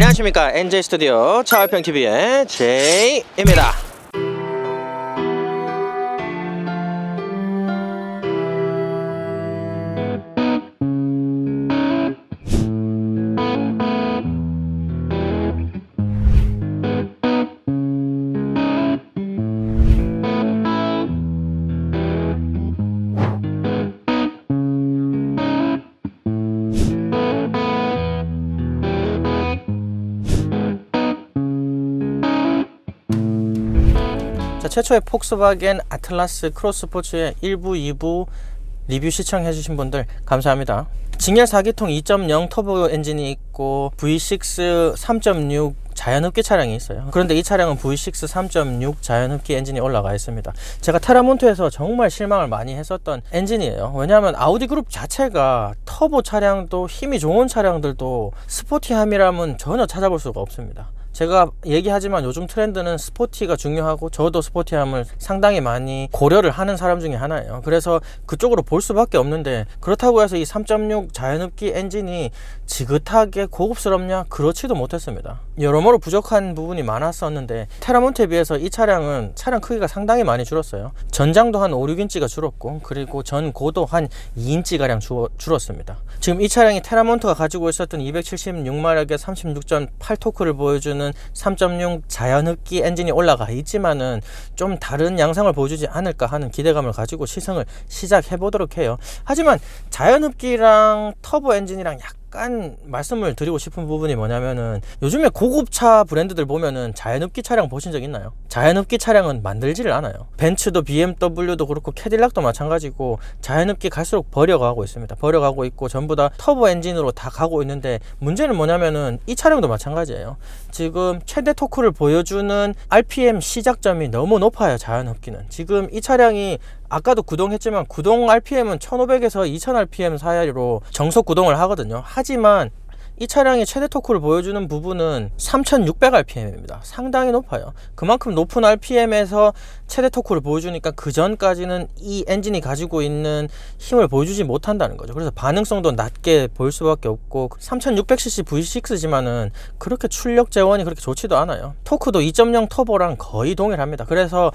안녕하십니까, NJ 스튜디오 차활평TV의 제이입니다. 자, 최초의 폭스바겐 아틀라스 크로스포츠의 1부, 2부 리뷰 시청해주신 분들 감사합니다. 직렬 4기통 2.0 터보 엔진이 있고 V6 3.6 자연흡기 차량이 있어요. 그런데 이 차량은 V6 3.6 자연흡기 엔진이 올라가 있습니다. 제가 테라몬트에서 정말 실망을 많이 했었던 엔진이에요. 왜냐하면 아우디 그룹 자체가 터보 차량도 힘이 좋은 차량들도 스포티함이라면 전혀 찾아볼 수가 없습니다. 제가 얘기하지만 요즘 트렌드는 스포티가 중요하고 저도 스포티함을 상당히 많이 고려를 하는 사람 중에 하나예요. 그래서 그쪽으로 볼 수밖에 없는데, 그렇다고 해서 이 3.6 자연흡기 엔진이 지긋하게 고급스럽냐? 그렇지도 못했습니다. 여러모로 부족한 부분이 많았었는데 테라몬트에 비해서 이 차량은 차량 크기가 상당히 많이 줄었어요. 전장도 한 5, 6인치가 줄었고, 그리고 전고도 한 2인치가량 줄었습니다. 지금 이 차량이 테라몬트가 가지고 있었던 276마력의 36.8토크를 보여주는 3.6 자연흡기 엔진이 올라가 있지만은 좀 다른 양상을 보여주지 않을까 하는 기대감을 가지고 시승을 시작해 보도록 해요. 하지만 자연흡기랑 터보 엔진이랑 약간 말씀을 드리고 싶은 부분이 뭐냐면은, 요즘에 고급차 브랜드들 보면은 자연흡기 차량 보신 적 있나요? 자연흡기 차량은 만들지를 않아요. 벤츠도 BMW도 그렇고 캐딜락도 마찬가지고 자연흡기 갈수록 버려가고 있습니다. 버려가고 있고 전부 다 터보 엔진으로 다 가고 있는데, 문제는 뭐냐면은 이 차량도 마찬가지예요. 지금 최대 토크를 보여주는 RPM 시작점이 너무 높아요. 자연흡기는 지금 이 차량이 아까도 구동했지만 구동 RPM은 1500에서 2000rpm 사이로 정속 구동을 하거든요. 하지만 이 차량의 최대 토크를 보여주는 부분은 3600rpm입니다. 상당히 높아요. 그만큼 높은 rpm에서 최대 토크를 보여주니까 그 전까지는 이 엔진이 가지고 있는 힘을 보여주지 못한다는 거죠. 그래서 반응성도 낮게 보일 수밖에 없고, 3600cc V6지만은 그렇게 출력 재원이 그렇게 좋지도 않아요. 토크도 2.0 터보랑 거의 동일합니다. 그래서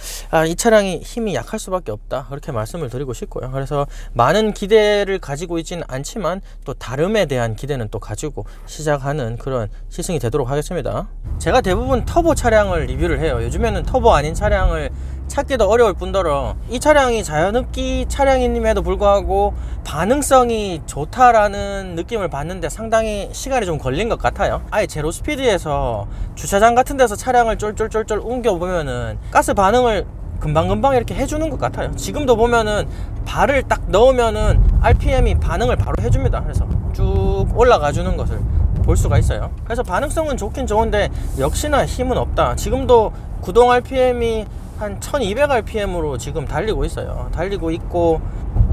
이 차량이 힘이 약할 수밖에 없다, 그렇게 말씀을 드리고 싶고요. 그래서 많은 기대를 가지고 있지는 않지만 또 다름에 대한 기대는 또 가지고 시작하는 그런 시승이 되도록 하겠습니다. 제가 대부분 터보 차량을 리뷰를 해요. 요즘에는 터보 아닌 차량을 찾기도 어려울 뿐더러 이 차량이 자연흡기 차량임에도 불구하고 반응성이 좋다라는 느낌을 받는데 상당히 시간이 좀 걸린 것 같아요. 아예 제로 스피드에서 주차장 같은 데서 차량을 쫄쫄쫄쫄 옮겨보면은 가스 반응을 금방금방 이렇게 해주는 것 같아요. 지금도 보면은 발을 딱 넣으면은 RPM이 반응을 바로 해줍니다. 그래서 쭉 올라가 주는 것을 볼 수가 있어요. 그래서 반응성은 좋긴 좋은데 역시나 힘은 없다. 지금도 구동 RPM이 한 1200rpm으로 지금 달리고 있어요. 달리고 있고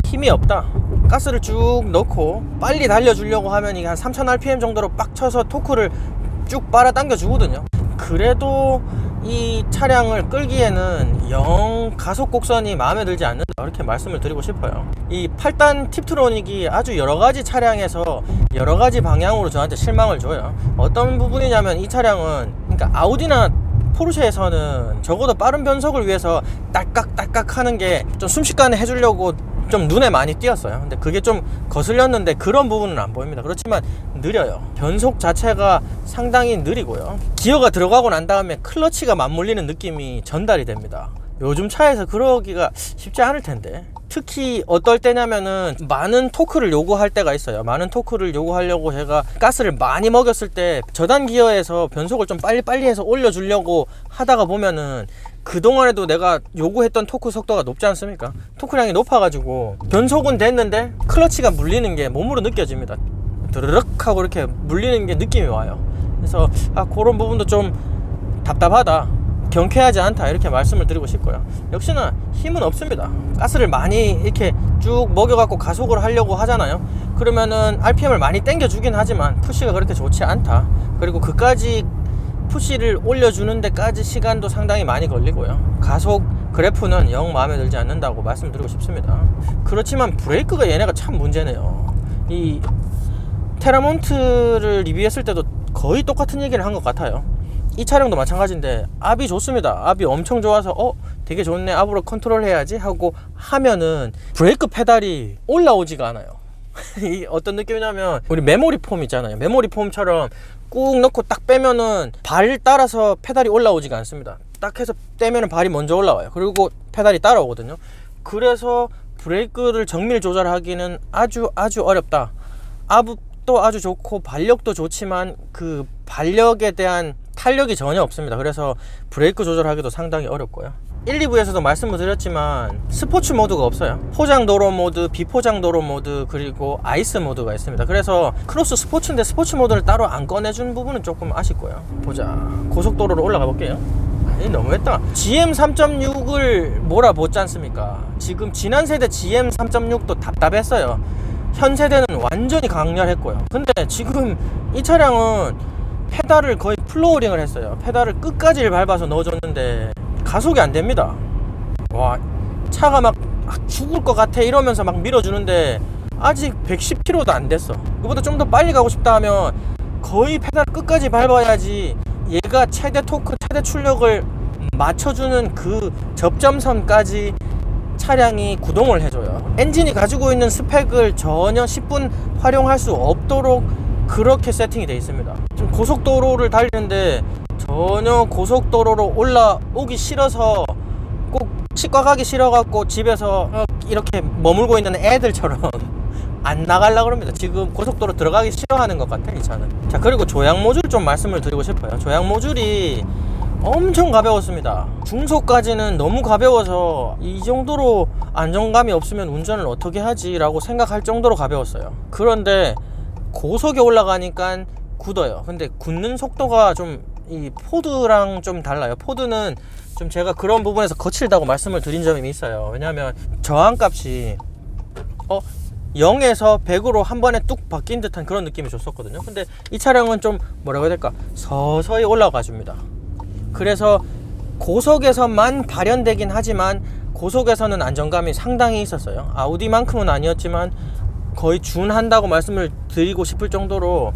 힘이 없다. 가스를 쭉 넣고 빨리 달려주려고 하면 이게 한 3000rpm 정도로 빡쳐서 토크를 쭉 빨아당겨 주거든요. 그래도 이 차량을 끌기에는 영 가속 곡선이 마음에 들지 않는다, 이렇게 말씀을 드리고 싶어요. 이 8단 팁트로닉이 아주 여러가지 차량에서 여러가지 방향으로 저한테 실망을 줘요. 어떤 부분이냐면, 이 차량은 그러니까 아우디나 포르쉐에서는 적어도 빠른 변속을 위해서 딸깍딸깍 하는 게 좀 순식간에 해주려고 좀 눈에 많이 띄었어요. 근데 그게 좀 거슬렸는데 그런 부분은 안 보입니다. 그렇지만 느려요. 변속 자체가 상당히 느리고요. 기어가 들어가고 난 다음에 클러치가 맞물리는 느낌이 전달이 됩니다. 요즘 차에서 그러기가 쉽지 않을 텐데, 특히 어떨 때냐면은 많은 토크를 요구할 때가 있어요. 많은 토크를 요구하려고 제가 가스를 많이 먹였을 때 저단 기어에서 변속을 좀 빨리빨리 해서 올려주려고 하다가 보면은 그동안에도 내가 요구했던 토크 속도가 높지 않습니까? 토크량이 높아가지고 변속은 됐는데 클러치가 물리는 게 몸으로 느껴집니다. 드르륵 하고 이렇게 물리는 게 느낌이 와요. 그래서 그런 부분도 좀 답답하다, 경쾌하지 않다, 이렇게 말씀을 드리고 싶고요. 역시나 힘은 없습니다. 가스를 많이 이렇게 쭉 먹여갖고 가속을 하려고 하잖아요. 그러면은 RPM을 많이 당겨주긴 하지만 푸시가 그렇게 좋지 않다. 그리고 그까지 푸시를 올려주는 데까지 시간도 상당히 많이 걸리고요. 가속 그래프는 영 마음에 들지 않는다고 말씀드리고 싶습니다. 그렇지만 브레이크가 얘네가 참 문제네요. 이 테라몬트를 리뷰했을 때도 거의 똑같은 얘기를 한 것 같아요. 이 차량도 마찬가지인데 압이 좋습니다. 압이 엄청 좋아서 되게 좋네, 압으로 컨트롤 해야지 하고 하면은 브레이크 페달이 올라오지가 않아요. 이 어떤 느낌이냐면 우리 메모리 폼 있잖아요. 메모리 폼처럼 꾹 넣고 딱 빼면은 발 따라서 페달이 올라오지가 않습니다. 딱 해서 떼면은 발이 먼저 올라와요. 그리고 페달이 따라오거든요. 그래서 브레이크를 정밀 조절하기는 아주 어렵다. 압도 아주 좋고 발력도 좋지만 그 발력에 대한 탄력이 전혀 없습니다. 그래서 브레이크 조절하기도 상당히 어렵고요. 1, 2부에서도 말씀을 드렸지만 스포츠 모드가 없어요. 포장도로 모드, 비포장도로 모드, 그리고 아이스 모드가 있습니다. 그래서 크로스 스포츠인데 스포츠 모드를 따로 안 꺼내준 부분은 조금 아쉽고요. 보자, 고속도로로 올라가 볼게요. 너무했다. GM 3.6을 몰아보지 않습니까? 지금 지난 세대 GM 3.6도 답답했어요. 현 세대는 완전히 강렬했고요. 근데 지금 이 차량은 페달을 거의 플로어링을 했어요. 페달을 끝까지 밟아서 넣어줬는데 가속이 안 됩니다. 와, 차가 막 죽을 것 같아 이러면서 막 밀어주는데 아직 110km도 안 됐어. 그보다 좀 더 빨리 가고 싶다 하면 거의 페달 끝까지 밟아야지 얘가 최대 토크, 최대 출력을 맞춰주는 그 접점선까지 차량이 구동을 해줘요. 엔진이 가지고 있는 스펙을 전혀 10분 활용할 수 없도록 그렇게 세팅이 되어 있습니다. 지금 고속도로를 달리는데 전혀 고속도로로 올라오기 싫어서 꼭 치과 가기 싫어갖고 집에서 이렇게 머물고 있는 애들처럼 안 나가려고 합니다. 지금 고속도로 들어가기 싫어하는 것 같아, 이 차는. 자, 그리고 조향 모듈 좀 말씀을 드리고 싶어요. 조향 모듈이 엄청 가벼웠습니다. 중소까지는 너무 가벼워서 이 정도로 안정감이 없으면 운전을 어떻게 하지 라고 생각할 정도로 가벼웠어요. 그런데 고속에 올라가니까 굳어요. 근데 굳는 속도가 좀 이 포드랑 좀 달라요. 포드는 좀 제가 그런 부분에서 거칠다고 말씀을 드린 점이 있어요. 왜냐하면 저항값이 0에서 100으로 한 번에 뚝 바뀐 듯한 그런 느낌이 줬었거든요. 근데 이 차량은 좀 뭐라고 해야 될까, 서서히 올라가 줍니다. 그래서 고속에서만 발현되긴 하지만 고속에서는 안정감이 상당히 있었어요. 아우디만큼은 아니었지만 거의 준한다고 말씀을 드리고 싶을 정도로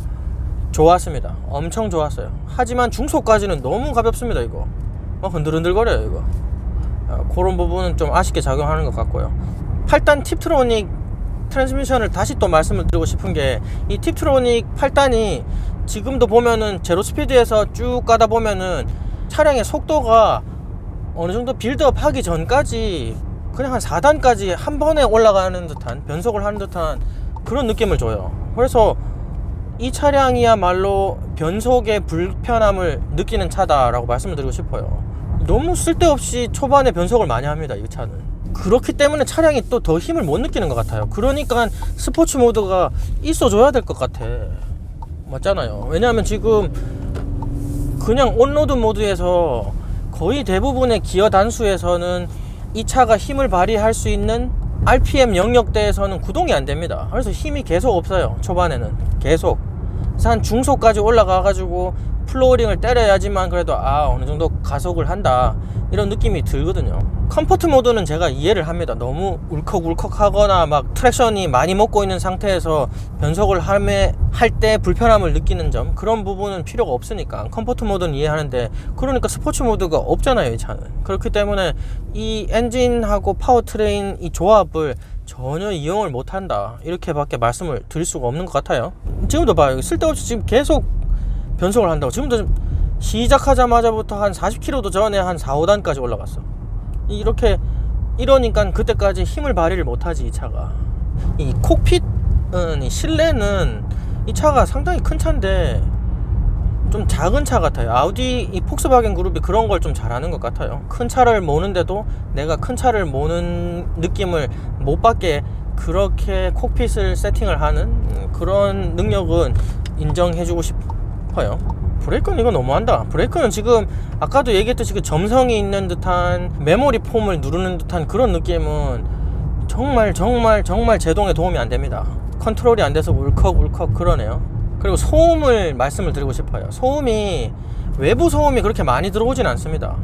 좋았습니다. 엄청 좋았어요. 하지만 중속까지는 너무 가볍습니다. 이거 흔들흔들거려요. 이거 그런 부분은 좀 아쉽게 작용하는 것 같고요. 8단 팁트로닉 트랜스미션을 다시 또 말씀을 드리고 싶은 게, 이 팁트로닉 8단이 지금도 보면은 제로 스피드에서 쭉 가다 보면은 차량의 속도가 어느 정도 빌드업 하기 전까지 그냥 한 4단까지 한 번에 올라가는 듯한, 변속을 하는 듯한 그런 느낌을 줘요. 그래서 이 차량이야말로 변속의 불편함을 느끼는 차다라고 말씀을 드리고 싶어요. 너무 쓸데없이 초반에 변속을 많이 합니다, 이 차는. 그렇기 때문에 차량이 또 더 힘을 못 느끼는 것 같아요. 그러니까 스포츠 모드가 있어줘야 될 것 같아. 맞잖아요. 왜냐하면 지금 그냥 온로드 모드에서 거의 대부분의 기어 단수에서는 이 차가 힘을 발휘할 수 있는 RPM 영역대에서는 구동이 안 됩니다. 그래서 힘이 계속 없어요. 초반에는 계속. 그래서 한 중속까지 올라가 가지고 플로어링을 때려야지만 그래도 어느 정도 가속을 한다, 이런 느낌이 들거든요. 컴포트 모드는 제가 이해를 합니다. 너무 울컥울컥 하거나 막 트랙션이 많이 먹고 있는 상태에서 변속을 할 때 불편함을 느끼는 점, 그런 부분은 필요가 없으니까 컴포트 모드는 이해하는데, 그러니까 스포츠 모드가 없잖아요, 이 차는. 그렇기 때문에 이 엔진하고 파워트레인 이 조합을 전혀 이용을 못한다, 이렇게밖에 말씀을 드릴 수가 없는 것 같아요. 지금도 봐요. 쓸데없이 지금 계속 변속을 한다고. 지금도 시작하자마자부터 한 40km도 전에 한 4, 5단까지 올라갔어. 이러니까 그때까지 힘을 발휘를 못하지, 이 차가. 이 콕핏은, 이 실내는 이 차가 상당히 큰 차인데 좀 작은 차 같아요. 아우디 이 폭스바겐 그룹이 그런 걸 좀 잘하는 것 같아요. 큰 차를 모는데도 내가 큰 차를 모는 느낌을 못 받게 그렇게 콕핏을 세팅을 하는 그런 능력은 인정해주고 싶어요. 브레이크는 이거 너무한다. 브레이크는 지금 아까도 얘기했듯이 그 점성이 있는 듯한 메모리 폼을 누르는 듯한 그런 느낌은 정말 제동에 도움이 안 됩니다. 컨트롤이 안 돼서 울컥울컥 그러네요. 그리고 소음을 말씀을 드리고 싶어요. 외부 소음이 그렇게 많이 들어오진 않습니다.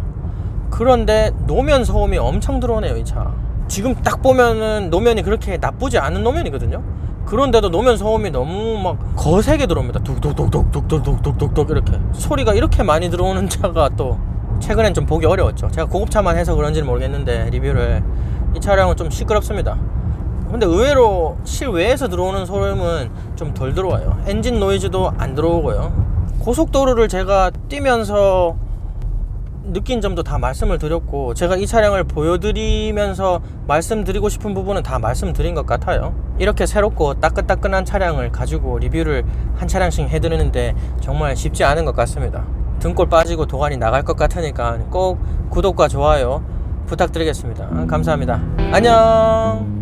그런데 노면 소음이 엄청 들어오네요, 이 차. 지금 딱 보면은 노면이 그렇게 나쁘지 않은 노면이거든요. 그런데도 노면 소음이 너무 막 거세게 들어옵니다. 뚝뚝뚝뚝뚝뚝뚝뚝뚝 이렇게 소리가 이렇게 많이 들어오는 차가 또 최근엔 좀 보기 어려웠죠. 제가 고급차만 해서 그런지는 모르겠는데 리뷰를 이 차량은 좀 시끄럽습니다. 근데 의외로 실외에서 들어오는 소음은 좀 덜 들어와요. 엔진 노이즈도 안 들어오고요. 고속도로를 제가 뛰면서 느낀 점도 다 말씀을 드렸고, 제가 이 차량을 보여드리면서 말씀드리고 싶은 부분은 다 말씀드린 것 같아요. 이렇게 새롭고 따끈따끈한 차량을 가지고 리뷰를 한 차량씩 해드리는데 정말 쉽지 않은 것 같습니다. 등골 빠지고 도가니 나갈 것 같으니까 꼭 구독과 좋아요 부탁드리겠습니다. 감사합니다. 안녕.